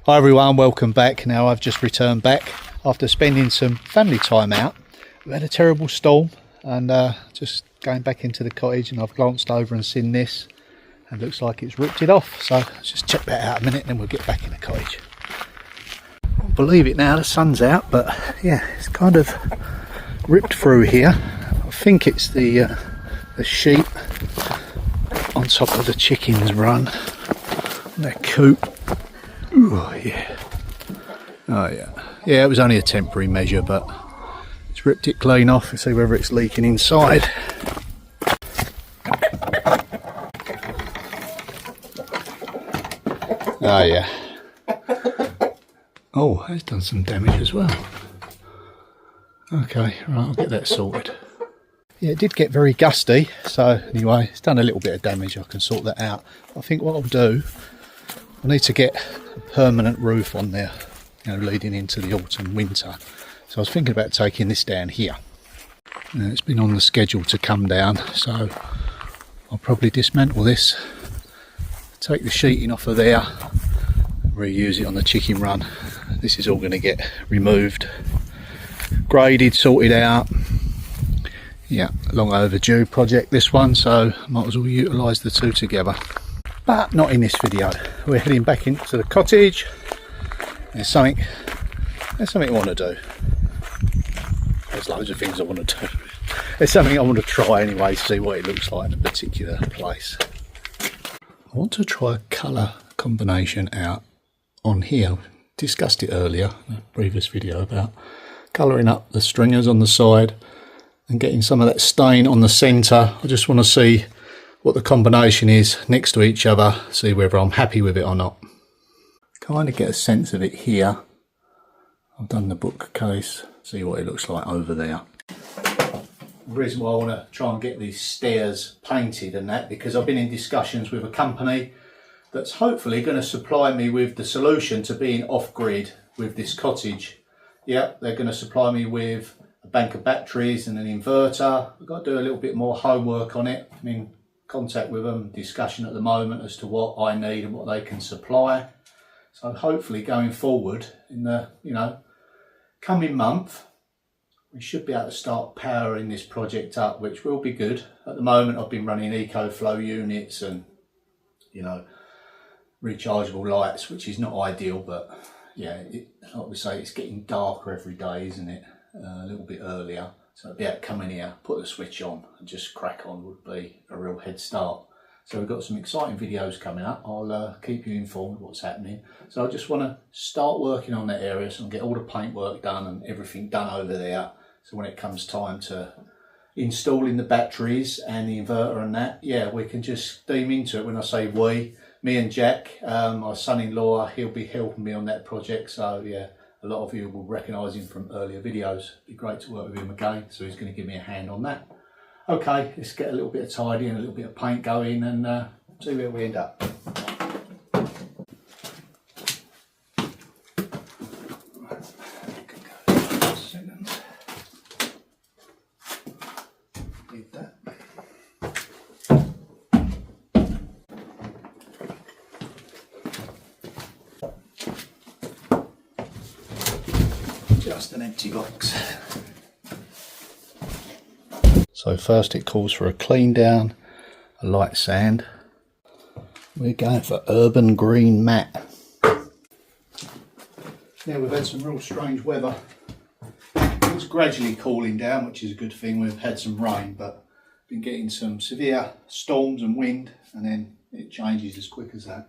Hi everyone, welcome back. Now I've just returned back after spending some family time out. We had a terrible storm and just going back into the cottage, and I've glanced over and seen this and looks like it's ripped it off. So let's just check that out a minute and then we'll get back in the cottage. Can't believe it now, the sun's out, but yeah, it's kind of ripped through here. I think it's the sheet on top of the chickens run, their coop. Oh yeah, oh yeah, it was only a temporary measure, but it's ripped it clean off. Let's see whether it's leaking inside. Oh yeah, oh, it's done some damage as well. Okay, right, I'll get that sorted. Yeah, it did get very gusty, so anyway, it's done a little bit of damage. I can sort that out. I think what I'll do, I need to get a permanent roof on there, you know, leading into the autumn winter. So I was thinking about taking this down here. It's been on the schedule to come down, so I'll probably dismantle this, take the sheeting off of there, reuse it on the chicken run. This is all going to get removed, graded, sorted out. Yeah, long overdue project this one, so might as well utilise the two together. But not in this video. We're heading back into the cottage. There's something I want to do. There's loads of things I want to do. There's something I want to try anyway, see what it looks like in a particular place. I want to try a colour combination out on here. Discussed it earlier in a previous video about colouring up the stringers on the side and getting some of that stain on the centre. I just want to see what the combination is next to each other, see whether I'm happy with it or not. Kind of get a sense of it here. I've done the bookcase, see what it looks like over there. The reason why I want to try and get these stairs painted and that, because I've been in discussions with a company that's hopefully going to supply me with the solution to being off-grid with this cottage. Yeah, they're going to supply me with a bank of batteries and an inverter. I've got to do a little bit more homework on it. I'm in contact with them, discussion at the moment as to what I need and what they can supply. So hopefully going forward in the coming month, we should be able to start powering this project up, which will be good. At the moment I've been running EcoFlow units and rechargeable lights, which is not ideal, but yeah, like we say, it's getting darker every day, isn't it? A little bit earlier, so I'd be able to come in here, put the switch on and just crack on would be a real head start. So we've got some exciting videos coming up. I'll keep you informed what's happening. So I just want to start working on that area so I can get all the paintwork done and everything done over there. So when it comes time to installing the batteries and the inverter and that, yeah, we can just steam into it. When I say we, me and Jack, my son-in-law, he'll be helping me on that project. So yeah, a lot of you will recognise him from earlier videos. It'd be great to work with him again, so he's going to give me a hand on that. Okay, let's get a little bit of tidy and a little bit of paint going and see where we end up. Need that. Just an empty box. So first it calls for a clean down, a light sand. We're going for urban green matte. Yeah, we've had some real strange weather. It's gradually cooling down, which is a good thing. We've had some rain, but been getting some severe storms and wind, and then it changes as quick as that.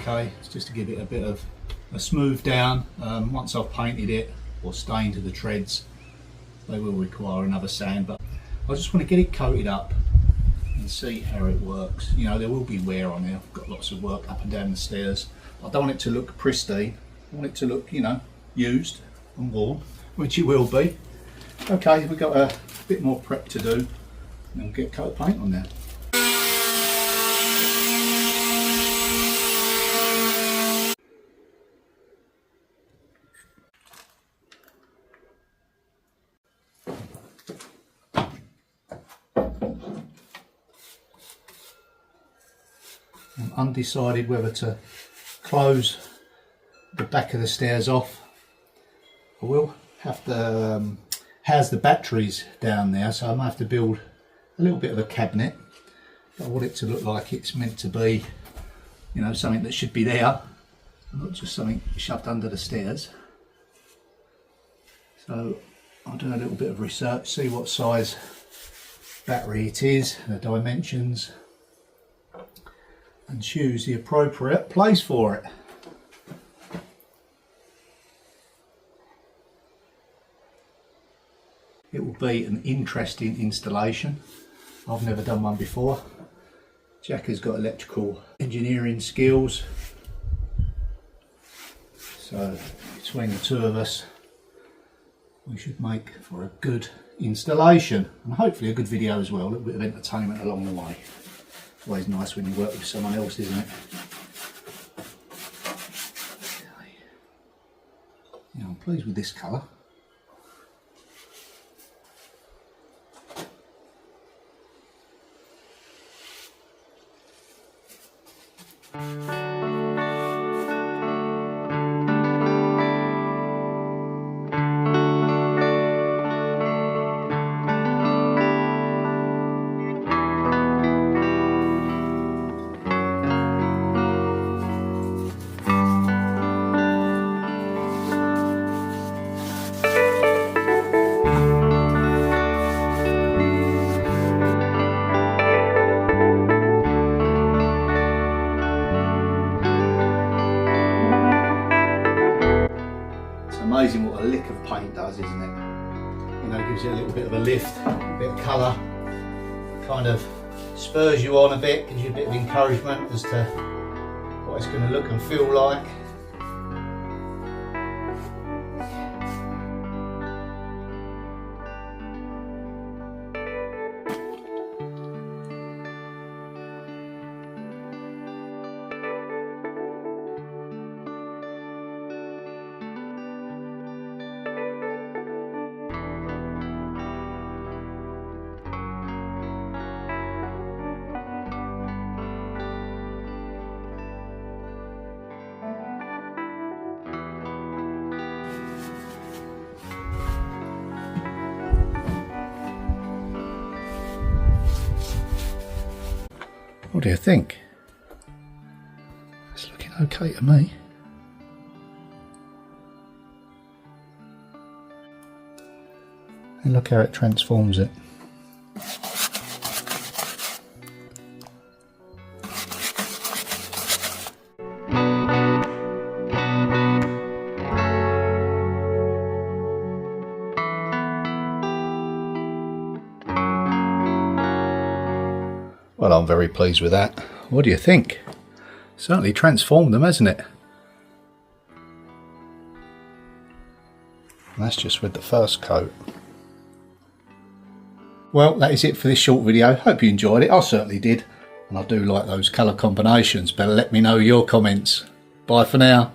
okay, it's just to give it a bit of a smooth down. Once I've painted it or stained the treads, they will require another sand, but I just want to get it coated up and see how it works. You know, there will be wear on there. I've got lots of work up and down the stairs. I don't want it to look pristine. I want it to look, you know, used and worn, which it will be. Okay, we've got a bit more prep to do, and we'll get coat of paint on there. I'm undecided whether to close the back of the stairs off. I will have to house the batteries down there, so I might have to build a little bit of a cabinet. But I want it to look like it's meant to be, you know, something that should be there, not just something shoved under the stairs. So I'll do a little bit of research, see what size battery it is, the dimensions, and choose the appropriate place for it. It will be an interesting installation. I've never done one before. Jack has got electrical engineering skills, so between the two of us we should make for a good installation, and hopefully a good video as well, a little bit of entertainment along the way. It's always nice when you work with someone else, isn't it? Yeah, I'm pleased with this colour. Amazing what a lick of paint does, isn't it? You know, gives it a little bit of a lift, a bit of colour, kind of spurs you on a bit, gives you a bit of encouragement as to what it's going to look and feel like. What do you think? It's looking okay to me. And look how it transforms it. Well, I'm very pleased with that. What do you think? Certainly transformed them, hasn't it? And that's just with the first coat. Well, that is it for this short video. Hope you enjoyed it. I certainly did. And I do like those colour combinations. Better let me know your comments. Bye for now.